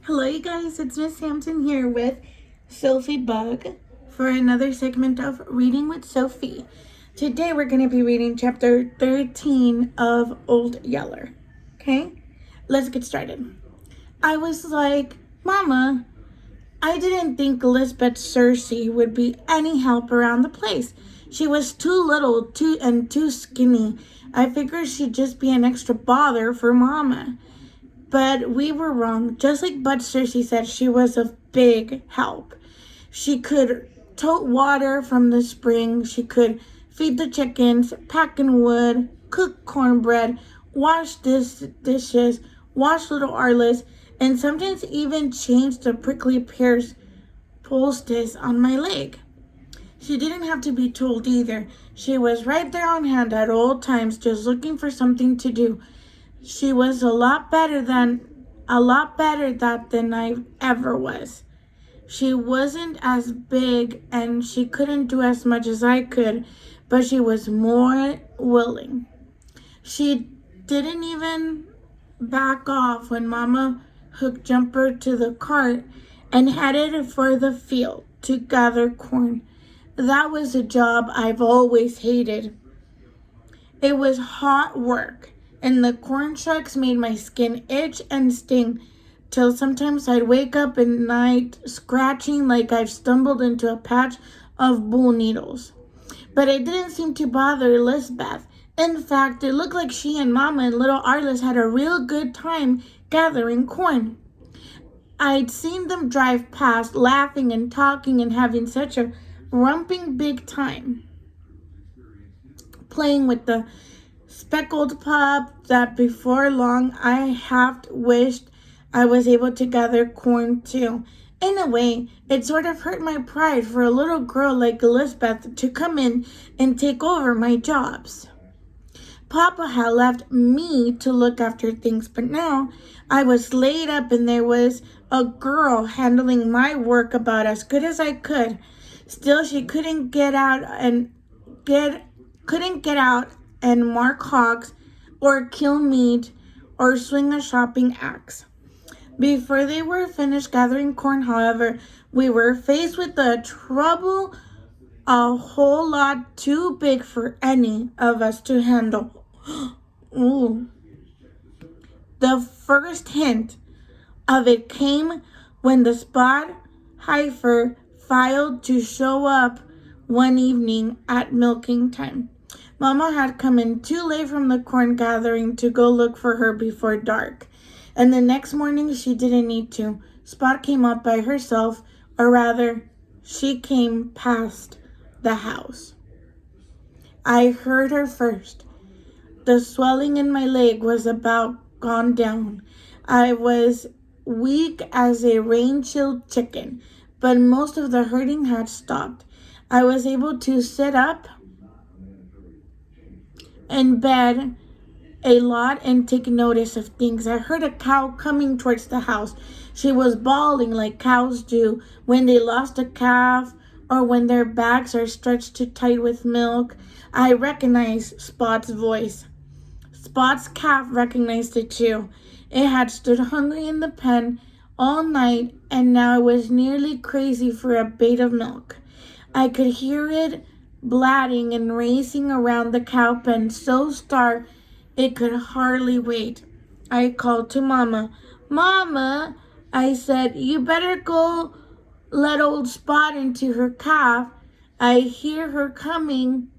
Hello, you guys. It's Miss Hampton here with Sophiebug for another segment of Reading with Sophie. Today we're going to be reading chapter 13 of Old Yeller. Okay, let's get started. I was like, Mama, I didn't think Lisbeth Cersei would be any help around the place. She was too little, too skinny. I figured she'd just be an extra bother for Mama. But we were wrong. Just like Bud Cersei said, she was a big help. She could tote water from the spring. She could feed the chickens, pack in wood, cook cornbread, wash dishes, wash little Arliss, and sometimes even change the prickly pear's poultice on my leg. She didn't have to be told either. She was right there on hand at all times, just looking for something to do. She was a lot better that than I ever was. She wasn't as big and she couldn't do as much as I could, but she was more willing. She didn't even back off when Mama hooked Jumper to the cart and headed for the field to gather corn. That was a job I've always hated. It was hot work, and the corn shucks made my skin itch and sting, till sometimes I'd wake up at night scratching like I've stumbled into a patch of bull needles. But it didn't seem to bother Lisbeth. In fact, it looked like she and Mama and little Arliss had a real good time gathering corn. I'd seen them drive past, laughing and talking and having such a romping big time, playing with the speckled pup, that before long I half wished I was able to gather corn too. In a way, it sort of hurt my pride for a little girl like Elizabeth to come in and take over my jobs. Papa had left me to look after things, but now I was laid up and there was a girl handling my work about as good as I could. Still, she couldn't get out and mark hogs or kill meat or swing a shopping axe. Before they were finished gathering corn, however, we were faced with a trouble a whole lot too big for any of us to handle. Ooh. The first hint of it came when the spot heifer failed to show up one evening at milking time. Mama had come in too late from the corn gathering to go look for her before dark, and the next morning she didn't need to. Spot came up by herself, or rather, she came past the house. I heard her first. The swelling in my leg was about gone down. I was weak as a rain-chilled chicken, but most of the hurting had stopped. I was able to sit up in bed a lot and take notice of things. I heard a cow coming towards the house. She was bawling like cows do when they lost a calf or when their backs are stretched too tight with milk. I recognized Spot's voice. Spot's calf recognized it too. It had stood hungry in the pen all night, and now it was nearly crazy for a bait of milk. I could hear it blatting and racing around the cow pen, so starved it could hardly wait. I called to Mama. Mama, I said, you better go let old Spot into her calf. I hear her coming.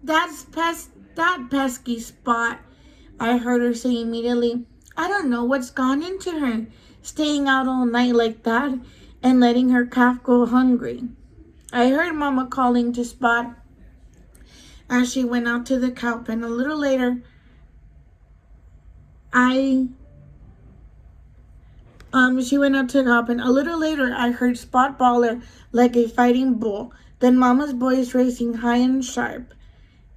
That pesky Spot, I heard her say immediately. I don't know what's gone into her, staying out all night like that and letting her calf go hungry. I heard Mama calling to Spot as she went out to the cow pen. A little later, I heard Spot bawl like a fighting bull. Then Mama's voice racing high and sharp.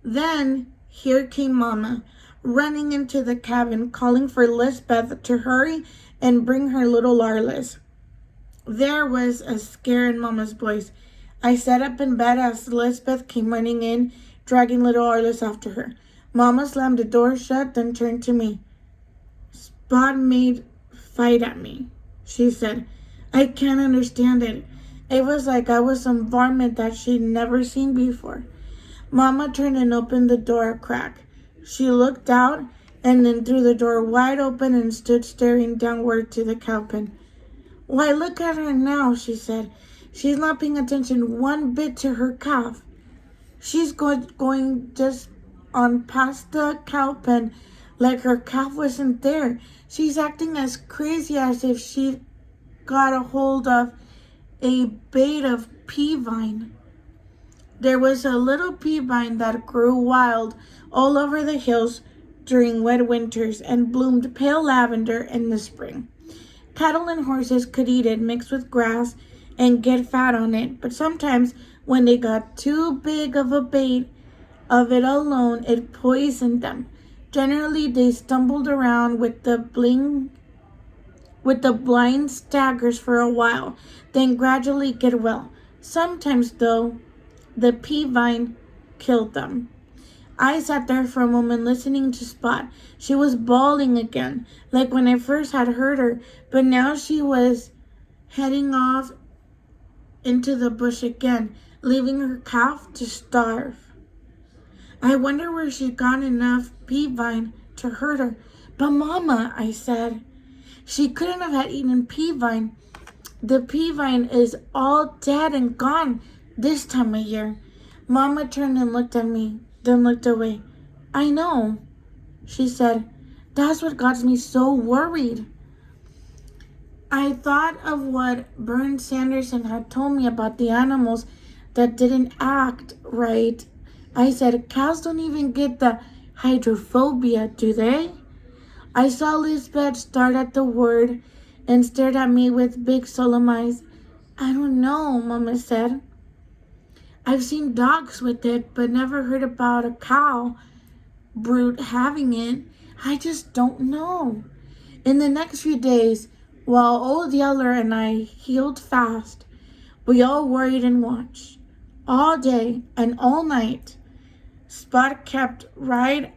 Then here came Mama, running into the cabin, calling for Lisbeth to hurry and bring her little Arliss. There was a scare in Mama's voice. I sat up in bed as Lisbeth came running in, dragging little Arliss after her. Mama slammed the door shut, then turned to me. Spot made fight at me. she said. I can't understand it. It was like I was some varmint that she'd never seen before. Mama turned and opened the door a crack. She looked out and then threw the door wide open and stood staring downward to the cow pen. Why, look at her now, she said. She's not paying attention one bit to her calf. She's going just on past the cow pen like her calf wasn't there. She's acting as crazy as if she got a hold of a bait of pea vine. There was a little pea vine that grew wild all over the hills during wet winters and bloomed pale lavender in the spring. Cattle and horses could eat it mixed with grass and get fat on it, but sometimes when they got too big of a bait of it alone, it poisoned them. Generally, they stumbled around with the blind staggers for a while, then gradually get well. Sometimes, though, the pea vine killed them. I sat there for a moment listening to Spot. She was bawling again, like when I first had heard her, but now she was heading off into the bush again, leaving her calf to starve. I wonder where she got enough pea vine to hurt her. But Mama, I said, she couldn't have had eaten pea vine. The pea vine is all dead and gone this time of year. Mama turned and looked at me, then looked away. I know, she said. That's what got me so worried. I thought of what Bern Sanderson had told me about the animals that didn't act right. I said, cows don't even get the hydrophobia, do they? I saw Lisbeth start at the word and stared at me with big solemn eyes. I don't know, Mama said. I've seen dogs with it, but never heard about a cow brute having it. I just don't know. In the next few days, while Old Yeller and I healed fast, we all worried and watched. All day and all night, Spot kept right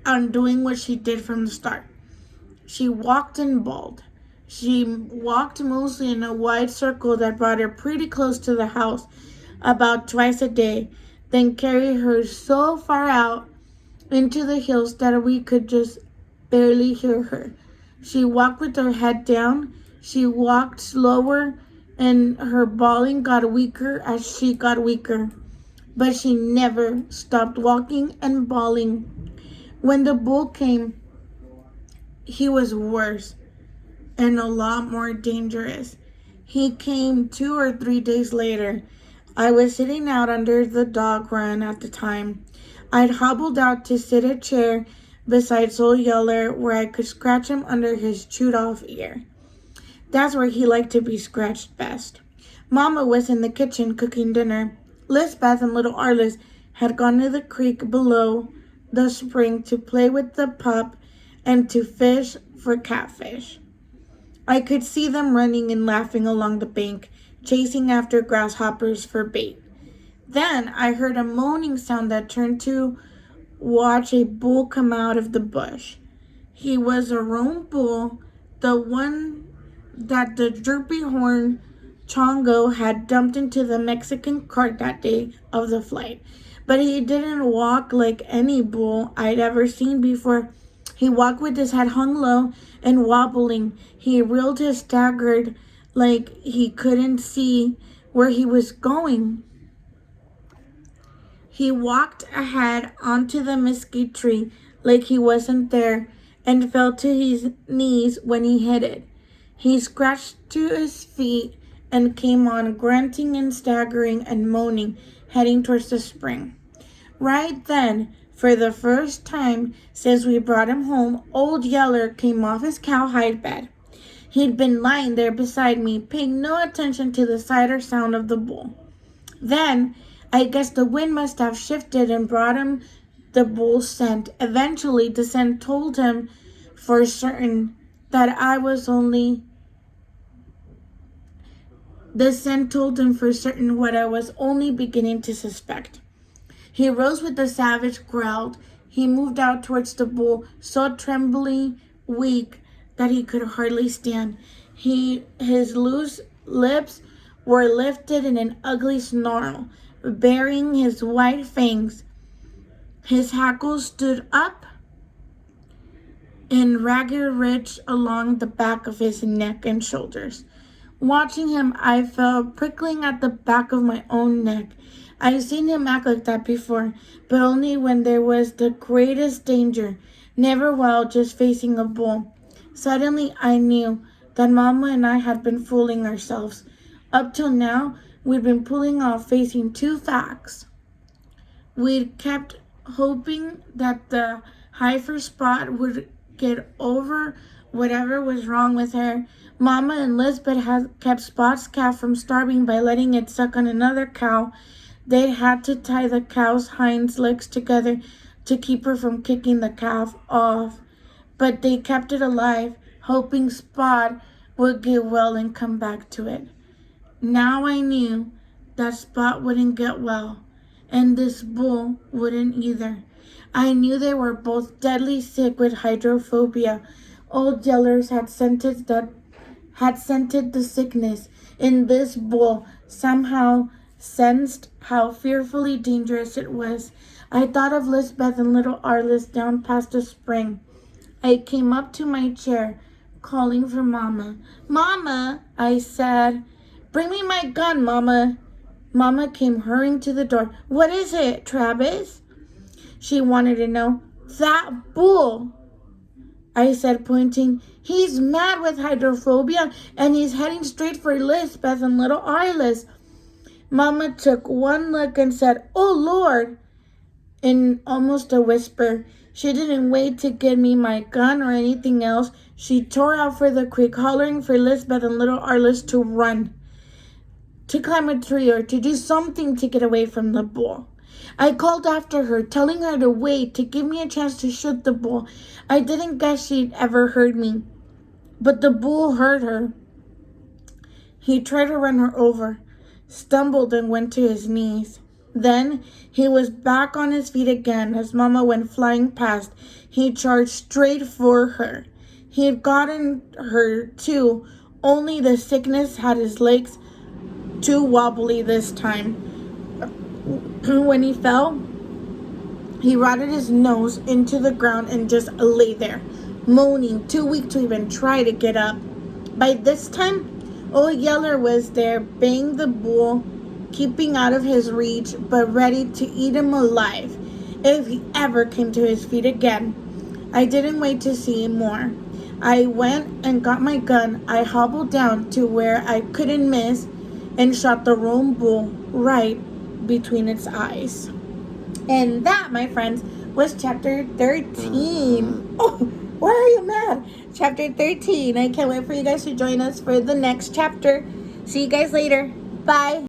on doing what she did from the start. She walked and bawled. She walked mostly in a wide circle that brought her pretty close to the house, about twice a day, then carried her so far out into the hills that we could just barely hear her. She walked with her head down. She walked slower, and her bawling got weaker as she got weaker. But she never stopped walking and bawling. When the bull came, he was worse and a lot more dangerous. He came 2 or 3 days later. I was sitting out under the dog run at the time. I'd hobbled out to sit a chair beside Old Yeller where I could scratch him under his chewed off ear. That's where he liked to be scratched best. Mama was in the kitchen cooking dinner. Lisbeth and little Arliss had gone to the creek below the spring to play with the pup and to fish for catfish. I could see them running and laughing along the bank, chasing after grasshoppers for bait. Then I heard a moaning sound that turned to watch a bull come out of the bush. He was a roan bull, the one that the droopy horn Chongo had dumped into the Mexican cart that day of the flight. But he didn't walk like any bull I'd ever seen before. He walked with his head hung low and wobbling. He reeled his staggered like he couldn't see where he was going. He walked ahead onto the mesquite tree like he wasn't there and fell to his knees when he hit it. He scratched to his feet and came on grunting and staggering and moaning, heading towards the spring. Right then, for the first time since we brought him home, Old Yeller came off his cowhide bed. He'd been lying there beside me, paying no attention to the sight or sound of the bull. Then, I guess the wind must have shifted and brought him the bull's scent. Eventually, the scent told him for certain that I was only... The scent told him for certain what I was only beginning to suspect. He rose with a savage growl. He moved out towards the bull, so trembly weak that he could hardly stand. His loose lips were lifted in an ugly snarl, baring his white fangs. His hackles stood up in ragged ridge along the back of his neck and shoulders. Watching him, I felt prickling at the back of my own neck. I've seen him act like that before, but only when there was the greatest danger, never while just facing a bull. Suddenly, I knew that Mama and I had been fooling ourselves. Up till now, we'd been pulling off facing two facts. We'd kept hoping that the heifer Spot would get over whatever was wrong with her. Mama and Lisbeth had kept Spot's calf from starving by letting it suck on another cow. They had to tie the cow's hind legs together to keep her from kicking the calf off. But they kept it alive, hoping Spot would get well and come back to it. Now I knew that Spot wouldn't get well, and this bull wouldn't either. I knew they were both deadly sick with hydrophobia. Old Yellers had scented the sickness in this bull, somehow sensed how fearfully dangerous it was. I thought of Lisbeth and little Arliss down past the spring. I came up to my chair, calling for Mama. Mama, I said. Bring me my gun, Mama. Mama came hurrying to the door. What is it, Travis? She wanted to know. That bull, I said, pointing. He's mad with hydrophobia, and he's heading straight for Lisbeth and little Arliss. Mama took one look and said, Oh, Lord, in almost a whisper. She didn't wait to give me my gun or anything else. She tore out for the creek, hollering for Lisbeth and little Arliss to run, to climb a tree, or to do something to get away from the bull. I called after her, telling her to wait, to give me a chance to shoot the bull. I didn't guess she'd ever heard me, but the bull heard her. He tried to run her over, stumbled and went to his knees. Then he was back on his feet again as Mama went flying past. He charged straight for her. He had gotten her too, only the sickness had his legs too wobbly this time. When he fell, he rotted his nose into the ground and just lay there, moaning, too weak to even try to get up. By this time, Old Yeller was there, baying the bull, keeping out of his reach, but ready to eat him alive if he ever came to his feet again. I didn't wait to see more. I went and got my gun. I hobbled down to where I couldn't miss and shot the roan bull right between its eyes. And that, my friends, was chapter 13. Oh, why are you mad? Chapter 13. I can't wait for you guys to join us for the next chapter. See you guys later. Bye.